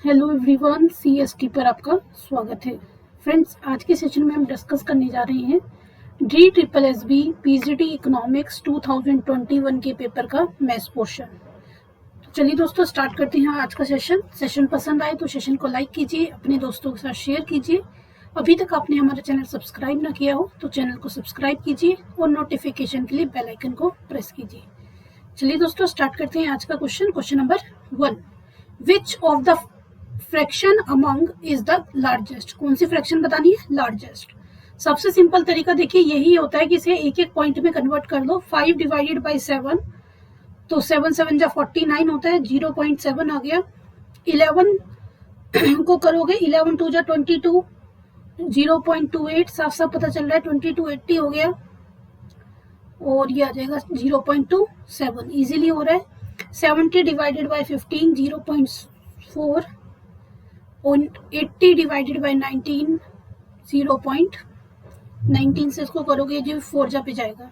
Hello everyone, CST पर आपका स्वागत है। फ्रेंड्स, आज के सेशन में हम डिस्कस करने जा रहे हैं DSSB पीजीटी इकोनॉमिक्स 2021 के पेपर का मैथ्स पोर्शन। तो चलिए दोस्तों, स्टार्ट करते हैं आज का सेशन पसंद आए तो सेशन को लाइक कीजिए, अपने दोस्तों के साथ शेयर कीजिए। अभी तक आपने हमारा चैनल सब्सक्राइब ना किया हो तो चैनल को सब्सक्राइब कीजिए और नोटिफिकेशन के लिए बेल आइकन को प्रेस कीजिए। चलिए दोस्तों, स्टार्ट करते हैं आज का question number 1। Which of the fraction among is the largest? कौन सी फ्रैक्शन बतानी है? लार्जेस्ट। सबसे सिंपल तरीका देखिए यही होता है कि इसे एक एक पॉइंट में कन्वर्ट कर दो। 5 डिवाइडेड बाई 7 तो 7 7 जा 49 होता है, 0.7 आ गया। 11 को करोगे 11 2 जा 22, 0.28 साफ साफ पता चल रहा है, 2280 हो गया और ये आ जाएगा 0.27, इजीली हो रहा है। 70 डिवाइडेड बाई 15 0.4 और 80 डिवाइडेड बाई 19 0.19 से इसको करोगे जो 4 जा पे जाएगा।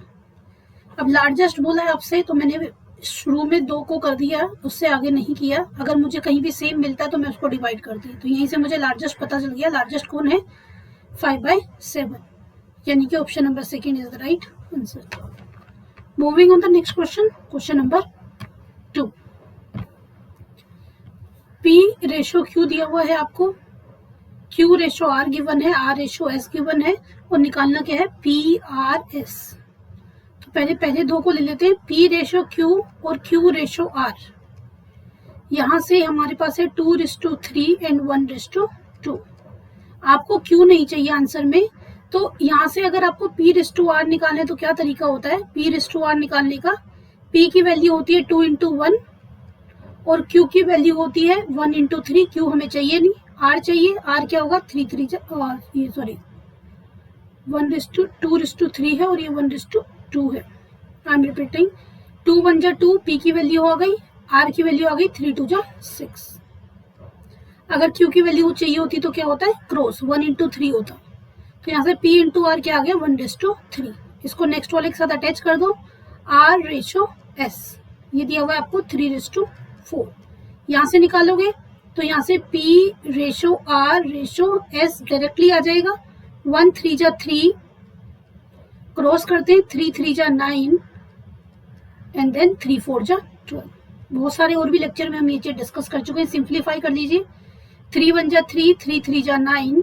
अब लार्जेस्ट बोला है आपसे तो मैंने शुरू में 2 को कर दिया, उससे आगे नहीं किया। अगर मुझे कहीं भी सेम मिलता है तो मैं उसको डिवाइड कर दी, तो यहीं से मुझे लार्जेस्ट पता चल गया। लार्जेस्ट कौन है? 5/7, यानी कि option number 2 is the right answer. Moving on the next question number 2। P ratio Q दिया हुआ है आपको, क्यू रेशो आर गिवन है, आर रेशो एस गिवन है और निकालना क्या है? P R S. तो पहले 2 को ले लेते हैं, पी रेशो क्यू और क्यू रेशो आर। यहां से हमारे पास है 2:3 एंड 1:2। आपको क्यू नहीं चाहिए आंसर में, तो यहां से अगर आपको P/R निकालने तो क्या तरीका होता है P/R निकालने का? P की वैल्यू होती है 2 × 1 और Q की वैल्यू होती है 1 × 3। Q हमें चाहिए नहीं, R चाहिए। R क्या होगा? 1:3 है और ये 1:2 है। आई एम रिपीटिंग, 2 1 जा 2, P की वैल्यू आ गई, R की वैल्यू आ गई 3 2 जा 6। अगर Q की वैल्यू चाहिए होती तो क्या होता है? क्रॉस 1 × 3 होता। तो यहाँ से P × R क्या आ गया? 1:3। इसको नेक्स्ट वाले के साथ अटैच कर दो, R रेशो S। ये दिया हुआ है आपको 3:4। यहाँ से निकालोगे तो यहाँ से P ratio R ratio S directly आ जाएगा। 1 3 जा 3, क्रॉस करते हैं, 3 3 जा 9 एंड देन 3 4 जा 12। बहुत सारे और भी लेक्चर में हम ये चीज डिस्कस कर चुके हैं, सिंप्लीफाई कर लीजिए। 3 1 जा 3, 3 3 जा 9,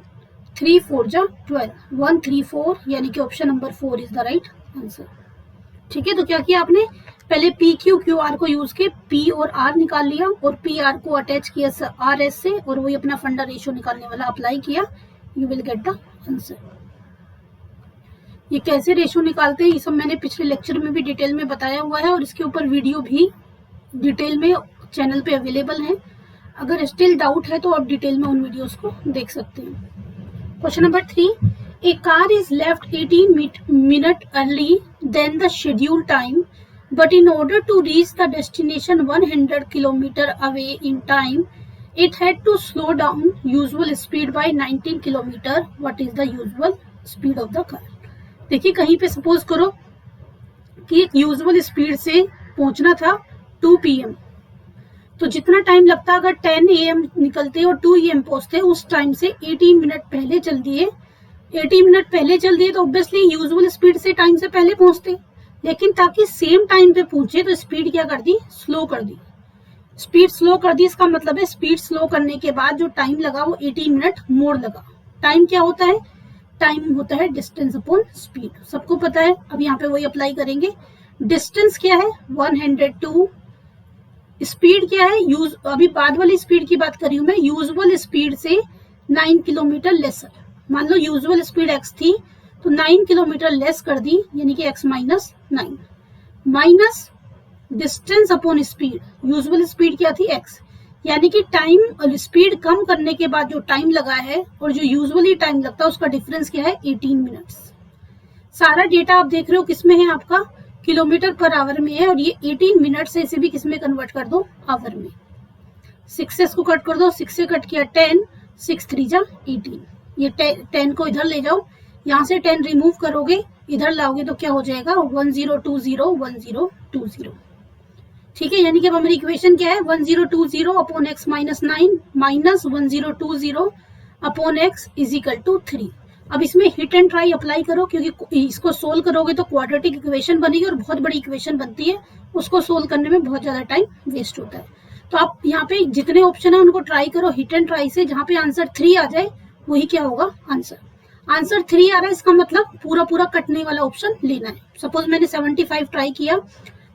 3 4 जा 12, 1 3 4, यानी कि option number 4 is the right answer. ठीक है, तो क्या किया आपने? पहले पी क्यू क्यू आर को यूज के पी और आर निकाल लिया और पी आर को अटैच किया आर एस से और वही अपना फंडा रेशियो निकालने वाला अप्लाई किया। You will get the answer. ये कैसे रेशियो निकालते हैं ये सब मैंने पिछले लेक्चर में भी डिटेल में बताया हुआ है और इसके ऊपर वीडियो भी डिटेल में चैनल पे अवेलेबल है। अगर स्टिल डाउट है तो आप डिटेल में उन वीडियोस को देख सकते हैं। Question number 3. A car is left 18 minutes early than the scheduled time, but in order to reach the destination 100 km away in time, it had to slow down usual speed by 19 km. What is the usual speed of the car? देखिए, कहीं पे suppose करो कि एक usual speed से पहुंचना था 2 PM, तो जितना टाइम लगता अगर 10 AM निकलते और 2 AM पहुंचते, उस टाइम से 18 मिनट पहले चल दिए। 18 मिनट पहले चल दिए तो ऑब्वियसली यूजुअल स्पीड से टाइम से पहले पहुंचते, लेकिन ताकि सेम टाइम पे पहुंचे तो स्पीड क्या कर दी? स्लो कर दी। स्पीड स्लो कर दी, इसका मतलब है स्पीड स्लो करने के बाद जो टाइम लगा वो 18 मिनट मोर लगा। टाइम क्या होता है? टाइम होता है डिस्टेंस अपॉन स्पीड, सबको पता है। अब यहाँ पे वही अप्लाई करेंगे। डिस्टेंस क्या है? 102। स्पीड क्या है? अभी बाद वाली स्पीड की बात कर रही हूं मैं, यूजुअल स्पीड से 9 किलोमीटर लेसर। मान लो यूजुअल स्पीड x थी तो 9 किलोमीटर लेस कर दी, यानी कि x minus 9 minus distance upon speed. Usual speed क्या थी? x, यानी कि टाइम और स्पीड कम करने के बाद जो टाइम लगा है और जो यूजुअली टाइम लगता है उसका डिफरेंस क्या है? 18 मिनट्स। सारा डेटा आप देख रहे हो किसमें है? आपका किलोमीटर पर आवर में है और ये 18 मिनट से इसे भी किस में कन्वर्ट कर दो? आवर में। 6 से इसको कट कर दो, 6 से कट किया 10, 6 3 जा 18। ये 10 को इधर ले जाओ, यहाँ से 10 रिमूव करोगे, इधर लाओगे तो क्या हो जाएगा? 1020 1020। ठीक है, यानी कि अब हमारी इक्वेशन क्या है 1020 upon x minus 9 minus 1020 upon x is equal to 3। अब इसमें हिट एंड ट्राई अप्लाई करो, क्योंकि इसको सोल्व करोगे तो क्वाड्रेटिक इक्वेशन बनेगी और बहुत बड़ी इक्वेशन बनती है, उसको सोल्व करने में बहुत ज्यादा टाइम वेस्ट होता है। तो आप यहाँ पे जितने ऑप्शन है उनको ट्राई करो हिट एंड ट्राई से, जहाँ पे आंसर 3 आ जाए वही क्या होगा आंसर 3 आ रहा है, इसका मतलब पूरा पूरा कटने वाला ऑप्शन लेना है। सपोज मैंने 75 ट्राई किया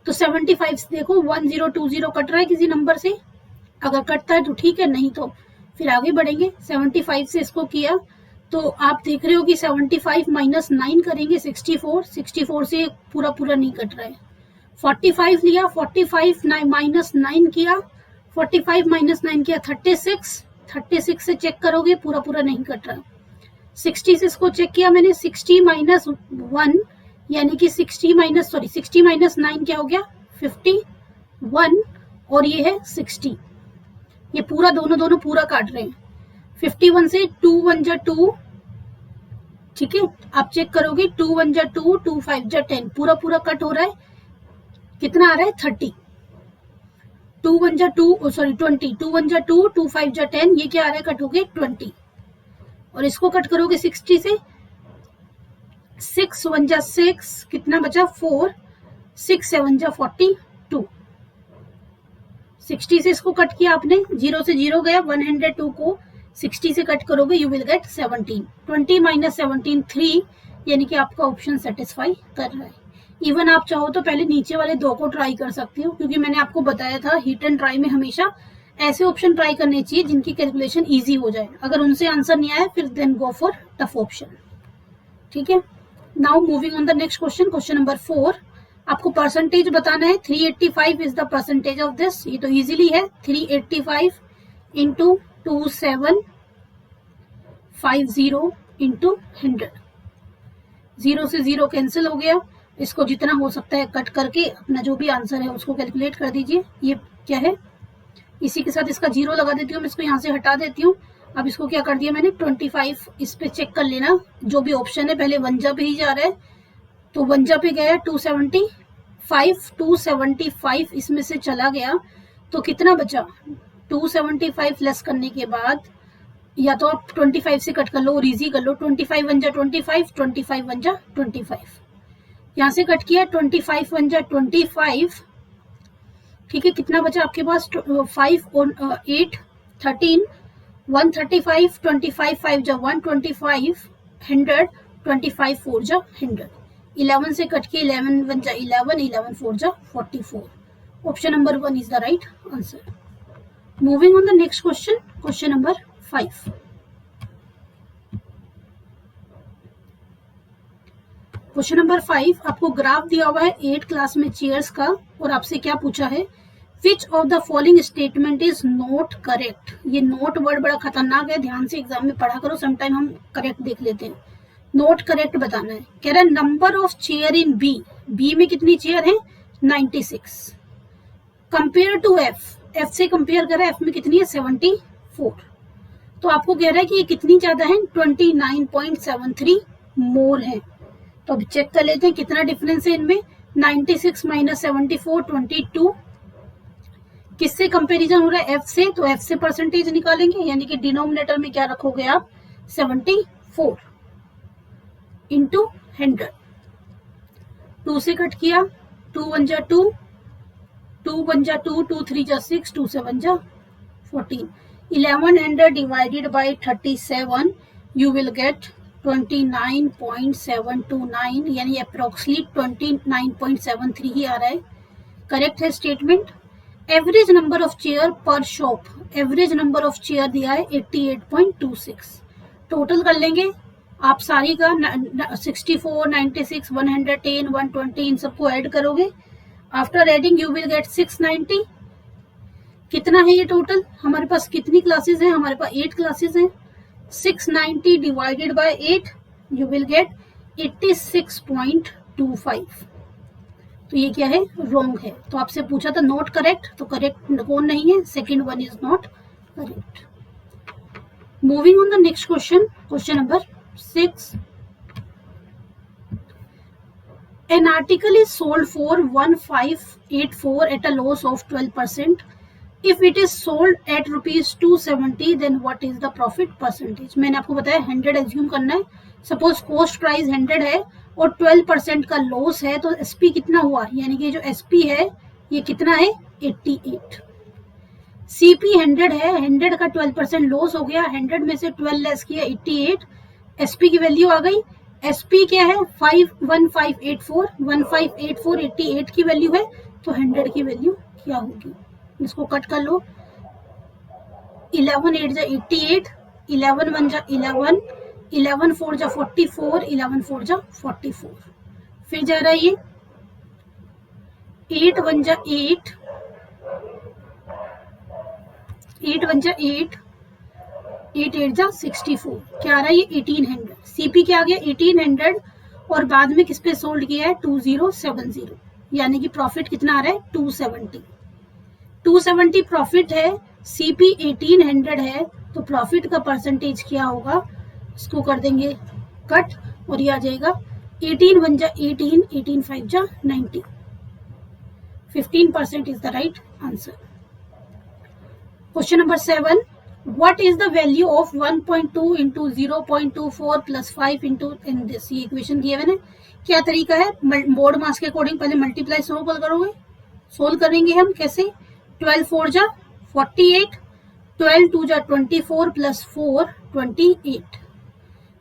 तो 75 से देखो 1020 कट रहा है किसी नंबर से, अगर कटता है तो ठीक है, नहीं तो फिर आगे बढ़ेंगे। 75 से इसको किया तो आप देख रहे हो कि 75 माइनस 9 करेंगे 64 से पूरा पूरा नहीं कट रहा है। 45 लिया, 45 माइनस 9 किया, 45 माइनस 9 किया 36 से चेक करोगे पूरा पूरा नहीं कट रहा। 60 से इसको चेक किया मैंने, 60 माइनस 1 यानी कि 60 माइनस 9 क्या हो गया 51 और ये है 60, ये पूरा दोनों पूरा काट रहे हैं। 51 से 2 1 जा 2, ठीक है, आप चेक करोगे 2 1 जा 2, 2 5 जा 10, पूरा पूरा कट हो रहा है। कितना आ रहा है 30। 2 1 जा 2 सॉरी 20, 2 1 जा 2, 2 5 जा 10, ये क्या आ रहा है कट हो गए 20। और इसको कट करोगे 60 से, 6 1 जा 6, कितना बचा 4, 6 7 जा 42। 60 से इसको कट किया आपने, 0 से 0 गया, 102 को 60 से कट करोगे यू विल गेट 17। 20 माइनस 17 3, यानी कि आपका ऑप्शन सेटिस्फाई कर रहा है। इवन आप चाहो तो पहले नीचे वाले 2 को ट्राई कर सकते हो, क्योंकि मैंने आपको बताया था हिट एंड ट्राई में हमेशा ऐसे ऑप्शन ट्राई करने चाहिए जिनकी कैलकुलेशन इजी हो जाए। अगर उनसे आंसर नहीं आया फिर then go for tough option. ठीक है, now moving on the next question, question number 4। आपको परसेंटेज बताना है। 385 is the percentage of this, ये तो इजीली है। 385 इंटू 2750 इंटू 100, 0 से 0 कैंसिल हो गया। इसको जितना हो सकता है कट करके अपना जो भी आंसर है उसको कैलकुलेट कर दीजिए। ये क्या है, इसी के साथ इसका 0 लगा देती हूँ मैं, इसको यहाँ से हटा देती हूँ। अब इसको क्या कर दिया मैंने 25, इस पे चेक कर लेना जो भी ऑप्शन है, पहले वनजा पे ही जा रहा है तो वनजा पे गया 275 इसमें से चला गया तो कितना बचा 275 लेस करने के बाद, या तो आप 25 से कट कर लो और इजी कर लो। 25 वन जा 25, 25 वन जा 25, यहाँ से कट किया 25 वन जा 25, ठीक है। कितना बचा आपके पास 5 और 8 13, 135, 25 5 जा 125, 100, 25 4 जा 100, 11 से कट के 11 वन जा 11, 11 4 जा 44। Option number 1 is the right answer. Moving on the next question, question number 5। Question number 5, आपको ग्राफ दिया हुआ है 8 क्लास में चेयर्स का और आपसे क्या पूछा है, which of the following statement is not correct. ये नोट वर्ड बड़ा खतरनाक है, ध्यान से एग्जाम में पढ़ा करो, समटाइम हम करेक्ट देख लेते हैं। नोट करेक्ट बताना है। कह रहा है number of chair in B, B में कितनी चेयर है 96, कंपेयर टू एफ, एफ से कंपेयर कर रहा है, एफ में कितनी है 74। तो आपको कह रहा है कि ये कितनी ज्यादा है 29.73 मोर है। तो अब चेक कर लेते हैं कितना डिफरेंस है इनमें। 96 माइनस 74 22, किससे कंपैरिजन हो रहा है एफ से, तो एफ से परसेंटेज निकालेंगे, यानी कि डिनोमिनेटर में क्या रखोगे आप 74 इंटू 100। 2 से कट किया 2 1 जा 2, 2 1 जा 2, 2 3 जा 6, 2 7 जा 14। 1100 divided by 37 you will get 29.729, यानी अप्रोक्सीमेटली 29.73 ही आ रहा है। करेक्ट है statement. Average number of chair per shop, average number of chair दिया है 88.26। टोटल कर लेंगे आप सारी का 64, 96, 110, 120 इन सबको ऐड करोगे। After adding you will get 690। कितना है ये टोटल, हमारे पास कितनी क्लासेस हैं, हमारे पास 8 क्लासेस हैं। 690 divided by 8 you will get 86.25। तो ये क्या है रॉन्ग है। तो आपसे पूछा था नॉट करेक्ट, तो करेक्ट कौन नहीं है, second one is not correct. Moving on the next question, question number 6। An article is sold for 1584 at a loss of 12%. If it is sold at rupees 270, then what is the profit percentage? मैंने आपको बताया 100 assume करना है. Suppose cost price 100 है और 12% का loss है, तो एसपी कितना हुआ, यानी कि जो एसपी है ये कितना है 88. सीपी 100 है, 100 का 12% लॉस हो गया, 100 में से 12 लेस किया 88. एसपी की वैल्यू आ गई. एसपी क्या है 1584, 1584 88 की वैल्यू है, तो 100 की वैल्यू क्या होगी. इसको कट कर लो. 11 8 जा 88, 11 1 जा 11, 11 4 जा 44, 11 4 जा 44. फिर जा रहा है ये 8 1 जा 8, 8 1 जा 8, 8 8 जा 64. क्या आ रहा है ये 1800. सीपी क्या आ गया 1800 और बाद में किस पे सोल्ड किया है 2070, यानी कि प्रॉफिट कितना आ रहा है 270. 270 प्रॉफिट है, सीपी 1800 है, तो प्रॉफिट का परसेंटेज क्या होगा, इसको कर देंगे कट और ये आ जाएगा 18 1 जा 18, 18 5 जा 90. 15% is the right answer. Question number 7. What is the value of 1.2 into 0.24 plus 5 into in this? ये इक्वेशन गिवन है. क्या तरीका है, बोर्ड मास के अकॉर्डिंग पहले मल्टीप्लाई सोल्व करोगे. सोल्व करेंगे हम कैसे, 12 4 जा 48, 12 2 जा 24 प्लस 4 28.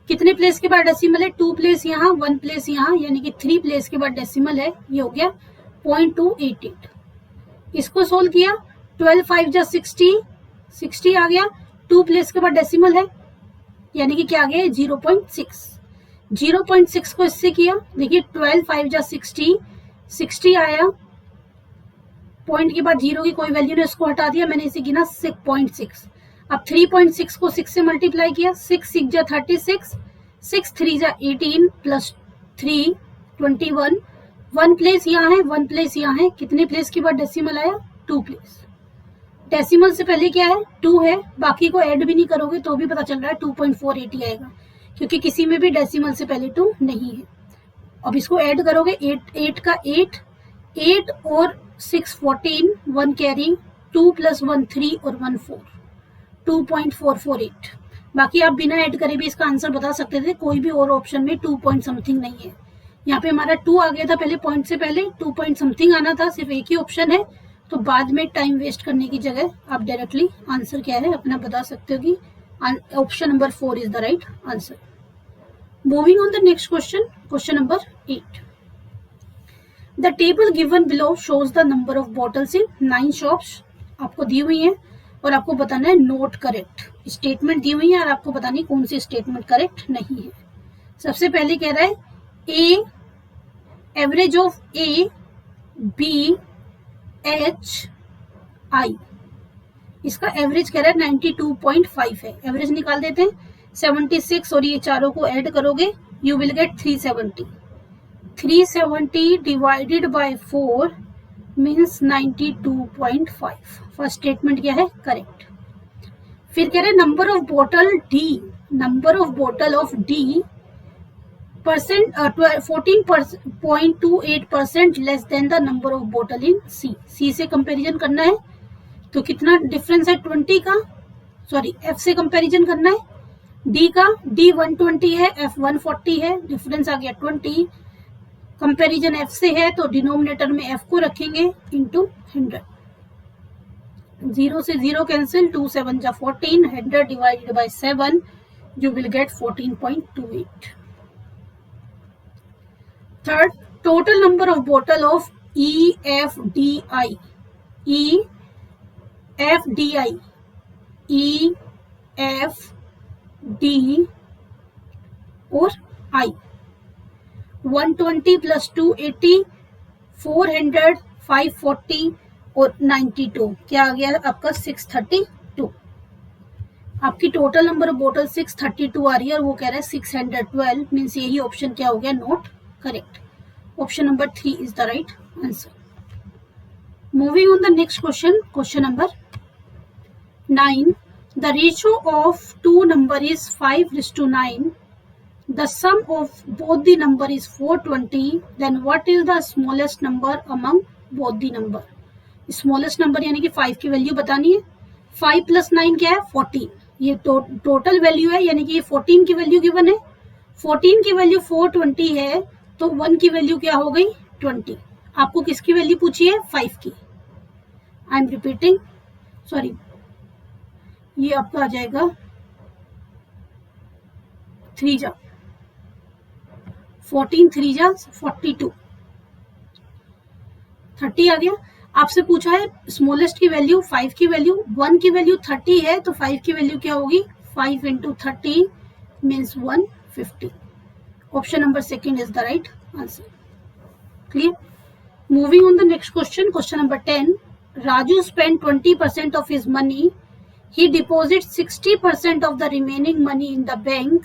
कितने प्लेस के बाद डेसिमल है, 2 प्लेस यहाँ 1 प्लेस यहाँ, यानी कि 3 प्लेस के बाद डेसिमल है. ये हो गया 0.288. इसको सोल्व किया, 12 5 जा 60, 60 आ गया, 2 प्लेस के बाद डेसिमल है, यानी कि क्या आ गया 0.6. 0.6 को इससे किया, देखिए 12 5 जा 60, 60 आया, पॉइंट के बाद जीरो की कोई वैल्यू नहीं, उसको हटा दिया, मैंने इसे गिना 6.6. अब 3.6 को 6 से मल्टीप्लाई किया, 6 6 जा 36, 6 3 जा 18 प्लस 3 21. 1 प्लेस यहाँ है, 1 प्लेस यहाँ है, कितने प्लेस के बाद डेसिमल आया 2 प्लेस. डेसिमल से पहले क्या है 2 है, बाकी को ऐड भी नहीं करोगे तो भी पता चल रहा है 2.480 आएगा, क्योंकि किसी में भी डेसिमल से पहले 2 नहीं है. अब इसको ऐड करोगे 8 का 8, 8 और 6 14, 1 कैरी, 2 प्लस 1 3 और 1 4, 2.448. बाकी आप बिना ऐड करे भी इसका आंसर बता सकते थे, कोई भी और ऑप्शन में 2 पॉइंट समथिंग नहीं है. यहाँ पे हमारा 2 आ गया था पहले, पॉइंट से पहले 2 पॉइंट समथिंग आना था, सिर्फ एक ही ऑप्शन है, तो बाद में टाइम वेस्ट करने की जगह आप डायरेक्टली आंसर क्या है अपना बता सकते हो कि option number 4 is the right answer. Moving on the next question, question number 8. The table given below shows the number of bottles in 9 shops. आपको दी हुई है और आपको बताना है नोट करेक्ट. स्टेटमेंट दी हुई है और आपको बतानी है कौन सी स्टेटमेंट करेक्ट नहीं है. सबसे पहले कह रहा है a average of A B H I. इसका एवरेज कह रहा है 92.5 है. एवरेज निकाल देते हैं, 76 और ये चारों को ऐड करोगे you will get 370. 370 divided by 4 means 92.5. First statement क्या है करेक्ट. फिर कह रहे नंबर ऑफ बोतल डी, नंबर ऑफ बोतल of D percent 14.28% less than the number of बोतल इन सी. सी से कंपैरिजन करना है तो कितना डिफरेंस है 20 का, सॉरी एफ से कंपैरिजन करना है. डी का डी 120 है, एफ 140 है, डिफरेंस आ गया 20. कंपैरिजन एफ से है तो डिनोमिनेटर में एफ को रखेंगे इंटू 100. 0 से 0 कैंसिल, 2 7 जा 14, 100 divided by 7 you will get 14.28. Third, total number of bottle of EFDI, EFDI, EFD और I. 120 plus 280, 400, 540 और 92. क्या आ गया आपका 632. आपकी टोटल नंबर ऑफ बोतल 632 आ रही है और वो कह रहा है 612. मीन्स यही ऑप्शन क्या हो गया note correct. Option number 3 is the right answer. Moving on the next question, question number 9. The ratio of two number is 5:9. the sum of both the number is 420, then what is the smallest number among both the number? Smallest number यानी कि 5 की value बतानी है. 5 plus 9 क्या है? 14. ये total value है, यानी कि ये 14 की वैल्यू गिवन है. 14 की वैल्यू 420 है, तो 1 की वैल्यू क्या हो गई? 20. आपको किसकी वैल्यू पूछी है? 5 की. आई एम रिपीटिंग, सॉरी, ये आपका आ जाएगा 3 जा 14, 3 जा 42, 30 आ गया. आपसे पूछा है स्मॉलेस्ट की वैल्यू 5 की वैल्यू, 1 की वैल्यू 30 है, तो 5 की वैल्यू क्या होगी? 5 into 30 means 150. Option number second is the right answer. Clear? Moving on the next question, question number 10. Raju spent 20% of his money. He deposits 60% of the remaining money in the bank.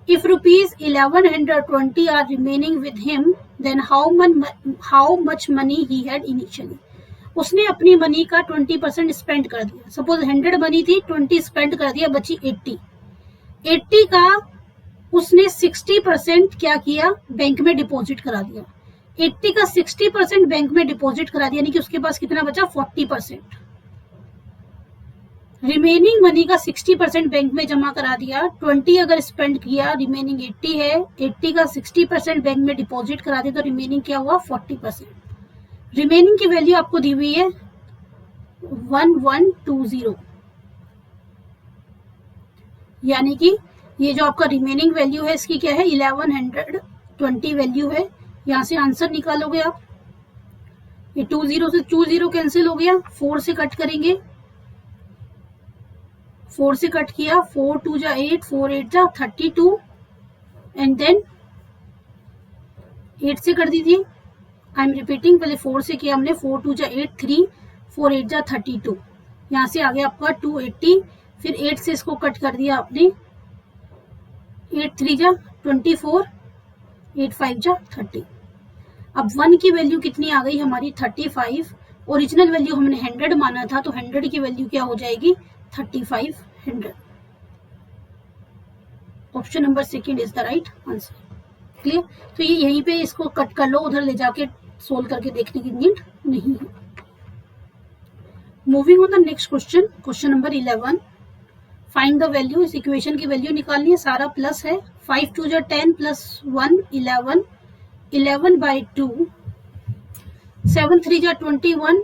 If rupees 1120 are remaining with him, then how much money he had initially? उसने अपनी money का 20% spend कर दिया. Suppose 100 money थी, 20 spend कर दिया, बची 80. 80 का उसने 60% क्या किया? बैंक में डिपॉजिट करा दिया. 80 का 60% बैंक में डिपॉजिट करा दिया, यानी कि उसके पास कितना बचा? 40%. रिमेनिंग मनी का 60% बैंक में जमा करा दिया. 20 अगर स्पेंड किया, रिमेनिंग 80 है. 80 का 60% बैंक में डिपॉजिट करा दिया, तो रिमेनिंग क्या हुआ? 40%. रिमेनिंग की वैल्यू आपको दी हुई है 1120, यानी कि ये जो आपका रिमेनिंग वैल्यू है इसकी क्या है? 1120 वैल्यू है. यहां से आंसर निकालोगे आप. ये 20 से 20 कैंसिल हो गया. 4 से कट करेंगे, 4 से कट किया, 4 2 जा 8, 4 8 जा 32, एंड देन 8 से कर दीजिए. आई एम रिपीटिंग, पहले 4 से किया हमने, 4 2 जा 8, 3 4 8 जा 32. यहाँ से आ गया आपका 280. फिर 8 से इसको कट कर दिया आपने, 8 3 जा 24, 8 5 जा 30. अब 1 की वैल्यू कितनी आ गई हमारी? 35. ओरिजिनल वैल्यू हमने 100 माना था, तो 100 की वैल्यू क्या हो जाएगी? 3500. Option number second is the right answer. Clear? तो ये यहीं पे इसको कट कर लो, उधर ले जाके सोल्व करके देखने की नीड नहीं है. Moving on the next question, question number 11. Find the value. इस इक्वेशन की वैल्यू निकालनी है, सारा प्लस है. 5 2 जा 10 प्लस 1 11, 11 by 2, 7 3 जा 21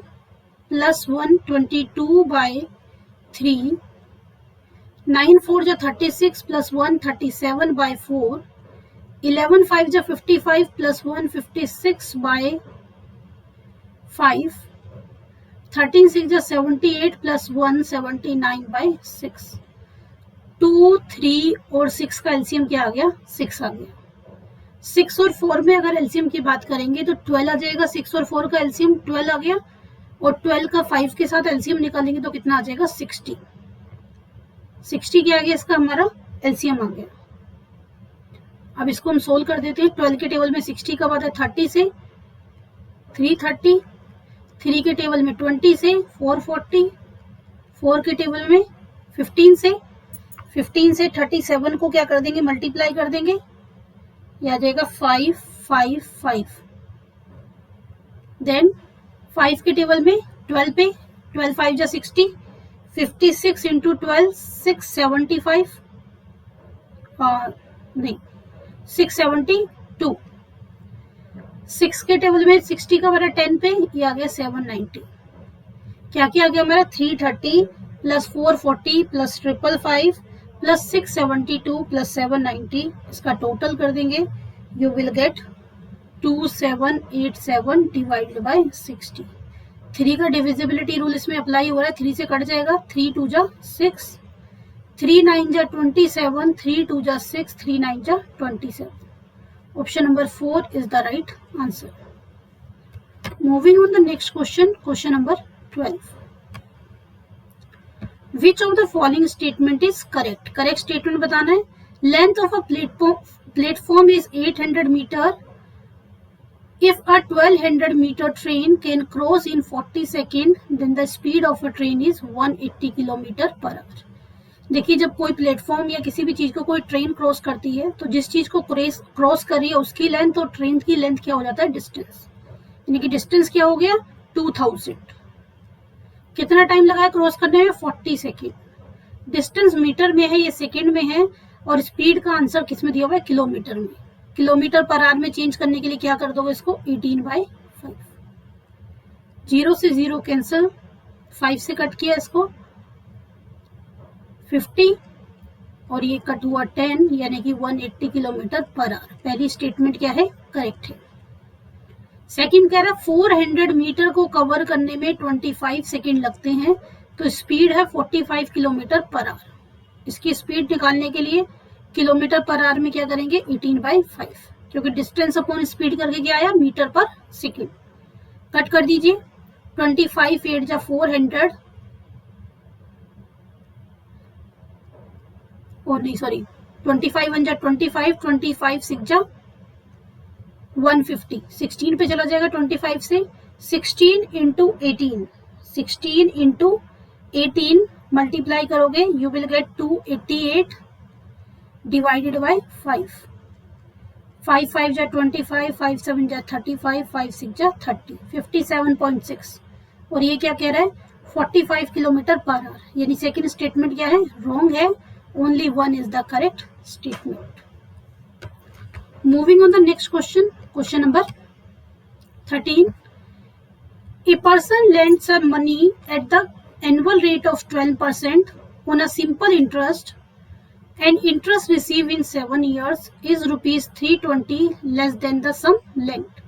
प्लस 1 22 by 3, 9 4 जा 36 प्लस 1 37 by 4, 11 5 जा 55 प्लस 1 56 by 5, 13 6 जा 78 प्लस 1 79 by 6. 2 3 और 6 का एलसीएम क्या आ गया? 6 आ गया. 6 और 4 में अगर एलसीएम की बात करेंगे तो 12 आ जाएगा. 6 और 4 का एलसीएम 12 आ गया, और 12 का 5 के साथ एलसीएम निकालेंगे तो कितना आ जाएगा? 60. 60 क्या आ गया? इसका हमारा एलसीएम आ गया. अब इसको हम सोल्व कर देते हैं. 12 के टेबल में 60 का बाद है 30 से 330, 3 के टेबल में 20 से 440, 4 के टेबल में 15 से 37 को क्या कर देंगे? मल्टीप्लाई कर देंगे. यह आ जाएगा 555. देन 5 के टेबल में 12 पे, 12 5 जा 60, 56 इंटू 12 675, नहीं 672. 6 के टेबल में 60 का हमारा 10 पे, ये आ गया 790. क्या क्या आ गया हमारा? 330 प्लस 440 प्लस 555 प्लस 672 प्लस 790. इसका टोटल कर देंगे, you will get 2787 divided by 60. 3 का डिविजिबिलिटी रूल इसमें अप्लाई हो रहा है. 3 से कट जाएगा, 3 2 जा 6, 3 9 जा 27, 3 2 जा 6, 3 9 जा 27. Option number 4 is the right answer. Moving on the next question, question number 12. Which of the following statement is correct? Correct statement बताना है. Length of a platform is 800 meter. If a 1200 meter train can cross in 40 seconds, then the speed of a train is 180 km per hour. देखिए जब कोई platform या किसी भी चीज को कोई ट्रेन क्रॉस करती है तो जिस चीज को क्रॉस कर रही है उसकी लेंथ और ट्रेन की लेंथ क्या हो जाता है, डिस्टेंस। यानी कि डिस्टेंस क्या हो गया, 2000। कितना टाइम लगा है क्रॉस करने में, 40 सेकेंड। डिस्टेंस मीटर में है, ये सेकेंड में है, और स्पीड का आंसर किस में दिया हुआ है, किलोमीटर में। किलोमीटर पर आवर में चेंज करने के लिए क्या कर दोगे इसको, 18/5। 0 से 0 कैंसिल, 5 से कट किया इसको 50, और ये कट हुआ 10, यानी कि 180 किलोमीटर पर आवर। पहली स्टेटमेंट क्या है, करेक्ट है। सेकंड कह रहा है 400 मीटर को कवर करने में 25 सेकंड लगते हैं, तो स्पीड है 45 किलोमीटर पर आवर। इसकी स्पीड निकालने के लिए किलोमीटर पर आवर में क्या करेंगे, 18/5, क्योंकि डिस्टेंस अपॉन स्पीड करके क्या आया, मीटर पर सेकंड। कट कर दीजिए, 25 8 जा 400, और नहीं सॉरी 25 1 जा 25, 25 6 जा 150, 16 पे चला जाएगा 25 से। 16 इंटू 18, 16 इंटू 18 मल्टीप्लाई करोगे, you will get 288 divided by 5। 5 5 जा 25, 5 7 जा 35, 5 6 जा 30, 57.6। और ये क्या कह रहा है, 45 किलोमीटर पर आवर। यानी सेकेंड स्टेटमेंट क्या है, रॉन्ग है। Only one is the correct statement. Moving on the next question, question number 13. A person lends a money at the annual rate of 12% on a simple interest, and interest received in 7 years is rupees 320 less than the sum lent.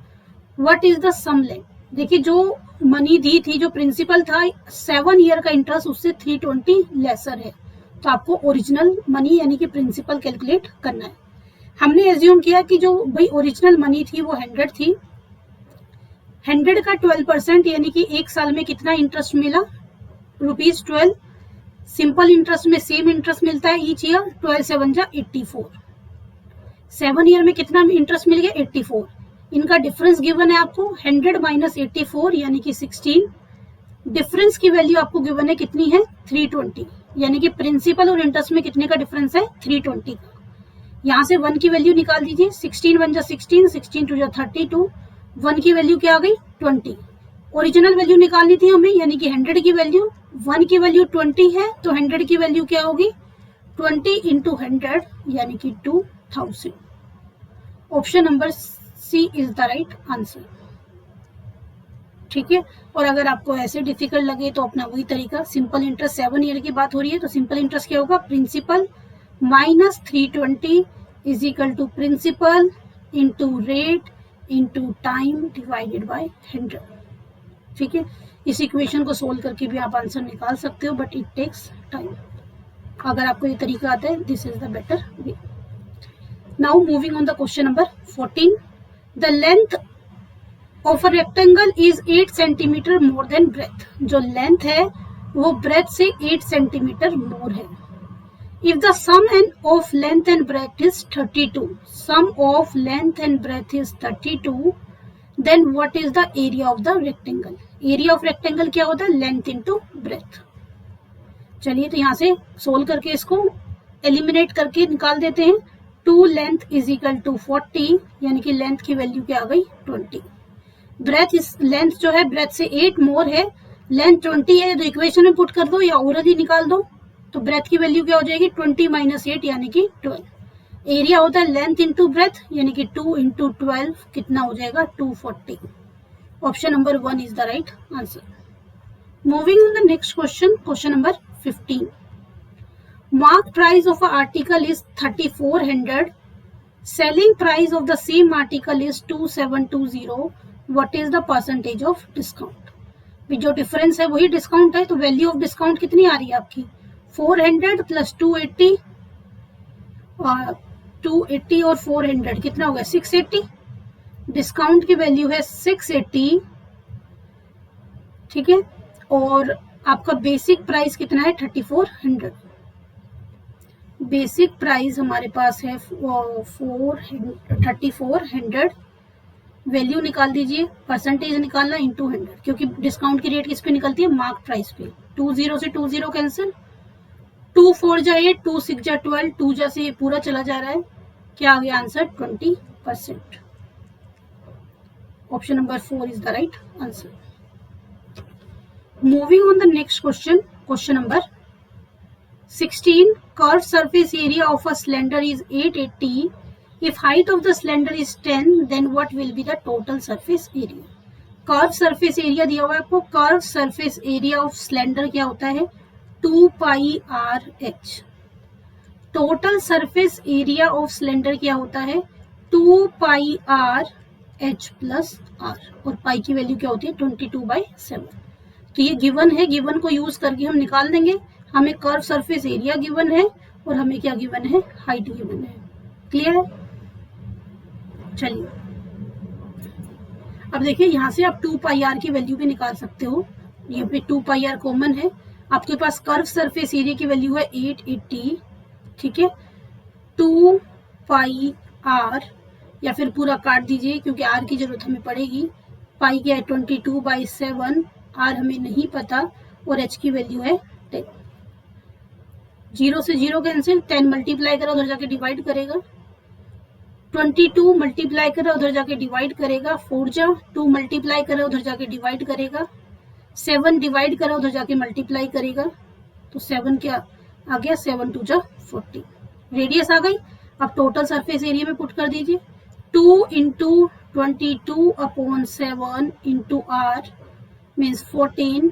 What is the sum lent? देखिए जो money दी थी, जो principal था, 7 year का interest उससे 320 laser है, तो आपको ओरिजिनल मनी यानी कि प्रिंसिपल कैलकुलेट करना है। हमने एज्यूम किया कि जो भाई ओरिजिनल मनी थी वो 100 थी, 100 का 12% यानी कि एक साल में कितना इंटरेस्ट मिला, ₹12। सिंपल इंटरेस्ट में सेम इंटरेस्ट मिलता है ईच ईयर, 12 7 जा 84। 7 ईयर में कितना इंटरेस्ट मिल गया, 84। इनका डिफरेंस गिवन है आपको, 100 माइनस 84 यानी कि 16। डिफरेंस की वैल्यू आपको गिवन है कितनी है, 320, यानी कि प्रिंसिपल और इंटरेस्ट में कितने का डिफरेंस है, 320 का। यहाँ से 1 की वैल्यू निकाल दीजिए, 16 1 जा 16, 16 2 जा 32, 1 की वैल्यू क्या आ गई, 20। ओरिजिनल वैल्यू निकालनी थी हमें, यानी कि 100 की वैल्यू, 1 की वैल्यू 20 है, तो 100 की वैल्यू क्या होगी, 20 इंटू 100 यानी कि 2000। Option number C is the right answer. ठीक है। और अगर आपको ऐसे डिफिकल्ट लगे तो अपना वही तरीका, सिंपल इंटरेस्ट 7 ईयर की बात हो रही है तो सिंपल इंटरेस्ट क्या होगा, principal minus 320 is equal to principal into rate into time divided by 100। ठीक है। इस इक्वेशन को सोल्व करके भी आप आंसर निकाल सकते हो, बट इट टेक्स टाइम। अगर आपको ये तरीका आता है, this is the better way. Now moving on the question number 14। The length of a rectangle is 8 centimetre more than breadth. जो लेंथ है वो ब्रेथ से 8 सेंटीमीटर मोर है। If the sum of length and breadth is 32, sum of length and breadth is 32, then what is the area of the rectangle? Area of rectangle क्या होता है, length into breadth। चलिए तो यहाँ से सोल्व करके इसको एलिमिनेट करके निकाल देते हैं। 2 लेंथ इज इक्वल टू 40, यानी कि लेंथ की वैल्यू क्या आ गई, 20। ब्रेथ इस लेंथ जो है ब्रेथ से 8 मोर है, लेंथ 20 है, तो इक्वेशन में पुट कर दो या ओरली निकाल दो, तो ब्रेथ की वैल्यू क्या हो जाएगी, 20 माइनस 8 यानी कि 12। एरिया होता है लेंथ इंटू ब्रेथ, यानी कि 2 इंटू 12 कितना हो जाएगा, 240। Option number 1 is the right answer. Moving on the next question, question number 15। Mark price of a article is 3400, selling price of the same article is 2720, what is the percentage of discount. जो difference है वही discount है, तो value of discount कितनी आ रही है आपकी, 400 plus 280, 280 और 400 कितना हो गया, 680। डिस्काउंट की वैल्यू है 680। ठीक है। और आपका बेसिक प्राइस कितना है, 3400। बेसिक प्राइस हमारे पास है 3400। वैल्यू निकाल दीजिए, परसेंटेज निकालना इंटू 100, क्योंकि डिस्काउंट की रेट किस पे निकलती है, मार्क प्राइस पे। 20 से 20 कैंसिल, 2 4 जा 8, 2 6 जा 12, 2 जा से ये पूरा चला जा रहा है, क्या आ गया answer 20%. Option number 4 is the right answer. Moving on the next question, question number 16. Curved surface area of a cylinder is 880. If height of the cylinder is 10, then what will be the total surface area? Curved surface area दिया हुआ है आपको. Curved surface area of cylinder क्या होता है? 2 pi RH. Total surface area of cylinder क्या होता है? 2 pi RH plus R. और पाई की वैल्यू क्या होती है? 22/7. तो ये गिवन है, गिवन को यूज करके हम निकाल देंगे. हमें कर्व सरफेस एरिया गिवन है और हमें क्या गिवन है? हाइट गिवन है. क्लियर है? चलिए अब देखिए, यहां से आप 2 पाई आर की वैल्यू भी निकाल सकते हो. ये पे 2 पाई आर कॉमन है. आपके पास कर्व सरफेस एरिया की वैल्यू है 880. ठीक है, 2 पाई आर या फिर पूरा काट दीजिए क्योंकि आर की जरूरत हमें पड़ेगी. पाई क्या है? 22/7. आर हमें नहीं पता और एच की वैल्यू है 10. 0 से 0 कैंसिल. 10 मल्टीप्लाई करा उधर जाके डिवाइड करेगा. 22 मल्टीप्लाई करा उधर जाके डिवाइड करेगा. 4 जा 2 मल्टीप्लाई करा उधर जाके डिवाइड करेगा. 7 डिवाइड करा उधर जाके मल्टीप्लाई करेगा. तो 7 क्या आ गया? 7 2 जा 40. रेडियस आ गई. अब टोटल सरफेस एरिया में पुट कर दीजिए. 2 into 22/7 into r means 14.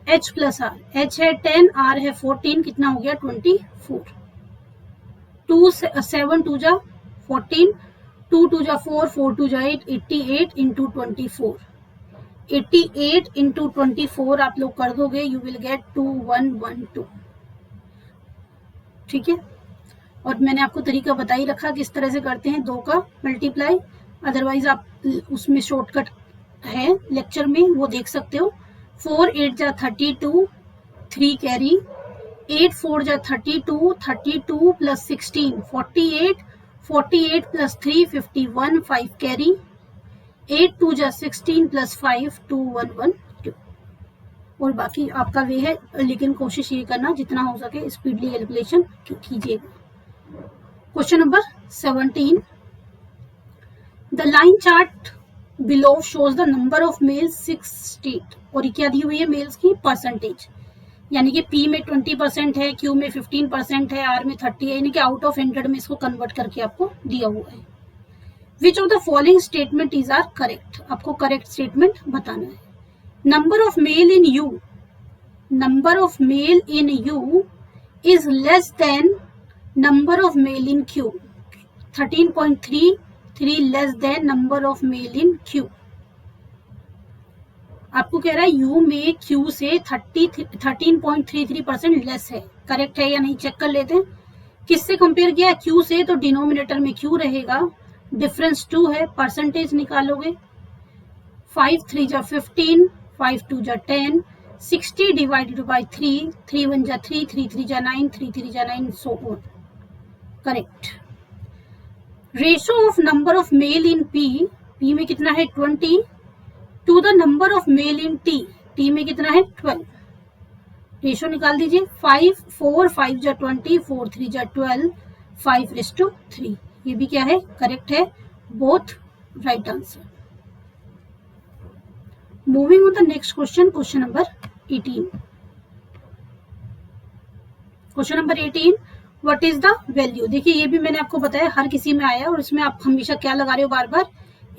H plus r. H है 10, R है 14. कितना हो गया? 24. 7 2 जा 14, 2 2 जा 4, 4 2 जा 8, 88 इंटू 24. 88 इंटू 24 आप लोग कर दोगे, यू विल गेट 2112. ठीक है, और मैंने आपको तरीका बता ही रखा किस तरह से करते हैं 2 का मल्टीप्लाई. अदरवाइज आप उसमें शॉर्टकट है लेक्चर में, वो देख सकते हो. 4 8 जा 32, 3 कैरी. 8 4 जा 32, 32 प्लस 16 48, 48 प्लस 3 51, 5 कैरी. 8 2 जा 16 प्लस 5 2112. और बाकी आपका वे है, लेकिन कोशिश ये करना जितना हो सके स्पीडली कैलकुलेशन कीजिएगा. Question number 17. The line chart below shows the number of males 6 state. और ये क्या दी हुई है? मेल्स की परसेंटेज. यानी कि P में 20% है, Q में 15% है, R में 30 है. यानी कि आउट ऑफ 100 में इसको कन्वर्ट करके आपको दिया हुआ है. Which of the following statement is are correct? आपको करेक्ट स्टेटमेंट बताना है. Number of male in U, number of male in U is less than number of male in Q. 13.33 less than number of male in Q. आपको कह रहा है U में Q से 13.33% less है. करेक्ट है या नहीं चेक कर लेते हैं. किससे कंपेयर किया? Q से, तो डिनोमिनेटर में Q रहेगा. डिफरेंस 2 है. परसेंटेज निकालोगे. 5 3 जा 15, 5 2 जा 10, 60 डिवाइडेड बाई 3, 3 1 जा 3, 3 3 जा 9, 3 3 जा 9, so on. Correct. Ratio of number of male in P, P में कितना है 20, to the number of male in T, T में कितना है 12. रेशो निकाल दीजिए. 5 4 5 जा 20, 4 3 जा 12, 5:3. ये भी क्या है? करेक्ट है. Both right answer. Moving on the next question, question number 18. Question number 18. What is the value? देखिए ये भी मैंने आपको बताया, हर किसी में आया. और इसमें आप हमेशा क्या लगा रहे हो? बार बार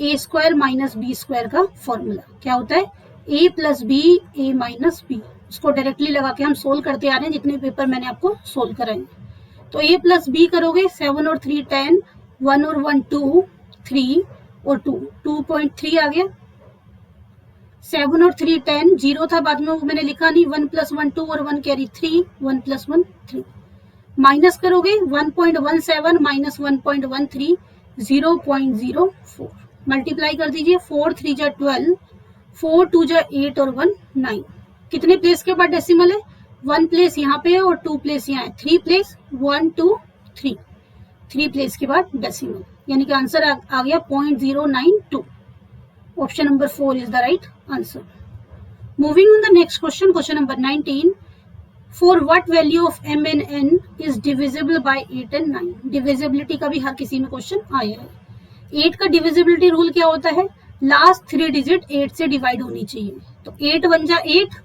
a square minus B square का फॉर्मूला क्या होता है? a plus B, a minus B. उसको डायरेक्टली लगा के हम सोल्व करते आ रहे हैं जितने पेपर मैंने आपको सोल्व कराए. तो a प्लस बी करोगे. 7 और 3 10, 1 और 1 2, 3 और 2 2.3 आ गया. 7 और 3 10, 0 था बाद में वो मैंने लिखा नहीं. 1 प्लस 1 2 और 1 कैरी 3, 1 प्लस 1 3. माइनस करोगे. 1.17 माइनस 1.13, 0.04. मल्टीप्लाई कर दीजिए. 4 3 जा 12, 4 2 जा 8 और 1 9. कितने प्लेस के बाद डेसिमल है? 1 प्लेस यहाँ पे है और 2 प्लेस यहाँ है. 3 प्लेस 1 2 3, 3 प्लेस के बाद डेसिमल. यानी कि आंसर आ गया 0.092. Option number 4 is the right answer. Moving on the next question, question number 19. For what value of m and n is divisible by 8 and 9। Divisibility का भी हर किसी में क्वेश्चन आया है। 8 का डिविजिबिलिटी रूल क्या होता है, लास्ट 3 डिजिट 8 से डिवाइड होनी चाहिए। तो 8 1 जा 8,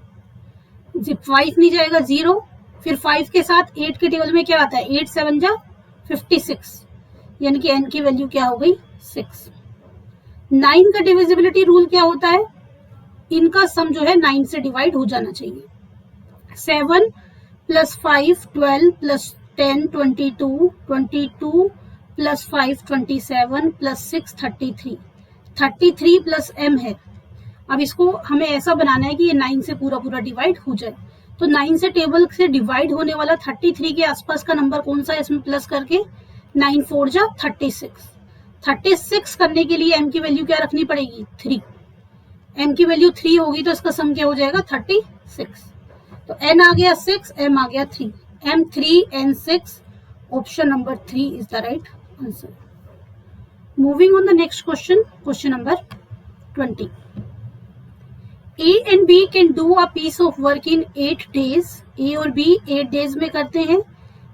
5 नहीं जाएगा 0, फिर 5 के साथ 8 के टेबल में क्या आता है 8 7 जा 56, यानी कि n की वैल्यू क्या हो गई 6। 9 का डिविजिबिलिटी रूल क्या होता है, इनका सम जो है 9 से डिवाइड हो जाना चाहिए। 7 plus 5 12 plus 10 22 22 plus 5 27 plus 6 33 33 plus m है। अब इसको हमें ऐसा बनाना है कि ये 9 से पूरा पूरा डिवाइड हो जाए। तो 9 से टेबल से डिवाइड होने वाला 33 के आसपास का नंबर कौन सा है, इसमें प्लस करके 9 4 जा 36। 36 करने के लिए m की वैल्यू क्या रखनी पड़ेगी 3। m की वैल्यू 3 होगी तो इसका सम क्या हो जाएगा 36। तो n आ गया 6, m आ गया 3, m 3 n 6, option number 3 is the right answer. Moving on the next question, question number 20। A and B can do a piece of work in 8 days। A और B 8 days में करते हैं।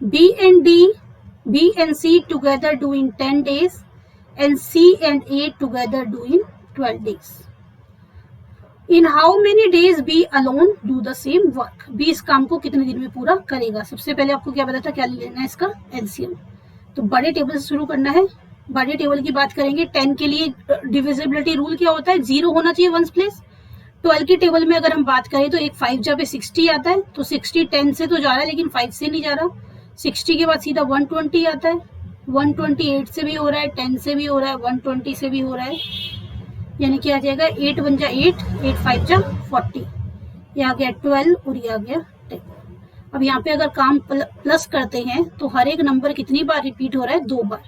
B and C together do in 10 days and C and A together do in 12 days। In how many days B alone do the same work। B इस काम को कितने दिन में पूरा करेगा। सबसे पहले आपको क्या पता था, क्या लेना है इसका एलसीएम। तो बड़े टेबल से शुरू करना है। बड़े टेबल की बात करेंगे। 10 के लिए डिविजिबिलिटी रूल क्या होता है, 0 होना चाहिए वंस प्लेस। 12 के टेबल में अगर हम बात करें तो एक 5 जा पे 60 आता है, तो 60 10 से तो जा रहा है लेकिन 5 से नहीं जा रहा। 60 के बाद सीधा 120 आता है, 128 से भी हो रहा है, 10 से भी हो रहा है, 120 से भी हो रहा है, यानी कि आ जाएगा 8 1 जा 8, 8 5 जा 40, ये आ गया 12 और ये आ गया 10। अब यहाँ पे अगर काम प्लस करते हैं तो हर एक नंबर कितनी बार रिपीट हो रहा है, 2 बार।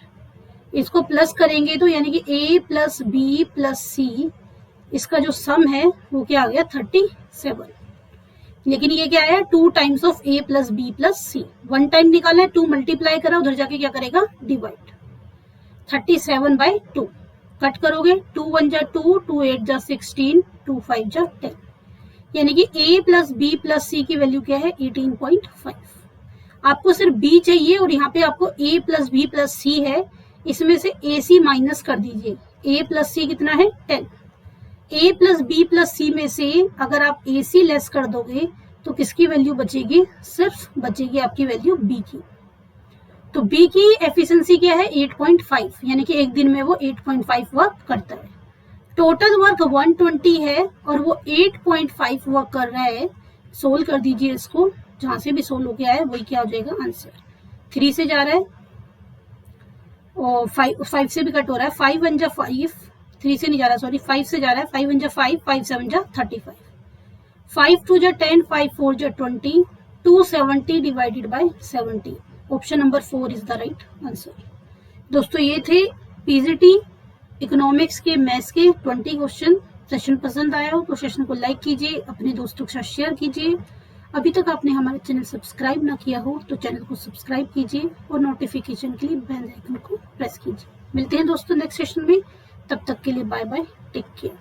इसको प्लस करेंगे तो यानी कि a प्लस बी प्लस सी, इसका जो सम है वो क्या आ गया 37। लेकिन ये क्या है 2 times of a plus B plus C. 1 time निकाला है, 2 मल्टीप्लाई करा, उधर जाके क्या करेगा डिवाइड। 37 बाई 2 कट करोगे, 2 1 जा 2, 2 8 जा 16, 2 5 जा 10, यानी कि a प्लस बी प्लस सी की वैल्यू क्या है 18.5। आपको सिर्फ b चाहिए और यहाँ पे आपको a प्लस बी प्लस सी है, इसमें से ac माइनस कर दीजिए। a प्लस सी कितना है 10। a प्लस बी प्लस सी में से अगर आप ac लेस कर दोगे तो किसकी वैल्यू बचेगी, सिर्फ बचेगी आपकी वैल्यू b की। तो b की एफिशिएंसी क्या है 8.5, यानी कि एक दिन में वो 8.5 वर्क करता है। टोटल वर्क 120 है और वो 8.5 वर्क कर रहा है। सोल्व कर दीजिए इसको, जहां से भी सोल्व होके आया वही क्या हो जाएगा आंसर। 3 से जा रहा है और 5 से भी कट हो रहा है, 5 1 जा 5, 3 से नहीं जा रहा सॉरी, 5 से जा रहा है, 5 1 जा 5, 5 7 जा 35, 5 2 जा 10, 5 4 जा 20, 270 divided by 70, option number 4 is the right answer. दोस्तों ये थे पीजीटी इकोनॉमिक्स के मैथ्स के 20 क्वेश्चन। सेशन पसंद आया हो तो सेशन को लाइक कीजिए, अपने दोस्तों के साथ शेयर कीजिए। अभी तक आपने हमारे चैनल सब्सक्राइब ना किया हो तो चैनल को सब्सक्राइब कीजिए और नोटिफिकेशन के लिए बेल आइकन को प्रेस कीजिए। मिलते हैं दोस्तों नेक्स्ट सेशन में, तब तक के लिए बाय बाय, टेक केयर।